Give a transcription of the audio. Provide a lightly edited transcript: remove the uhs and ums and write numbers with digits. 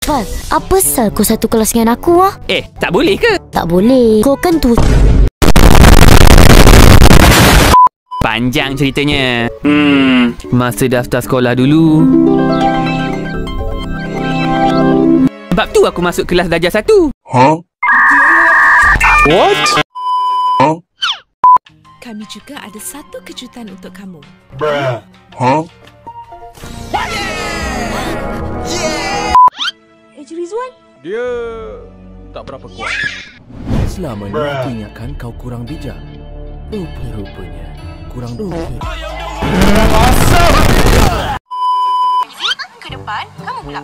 Fal, apa sal kau satu kelas dengan aku ah? Tak boleh ke? Tak boleh. Kau kan tu. Panjang ceritanya. Masa daftar sekolah dulu. Sebab tu aku masuk kelas darjah 1. What? Kami juga ada satu kejutan untuk kamu. Rizwan? Dia tak berapa kuat. Selama ni aku ingatkan kau kurang bijak. Rupa-rupanya kurang bijak. Ke depan, kamu pula.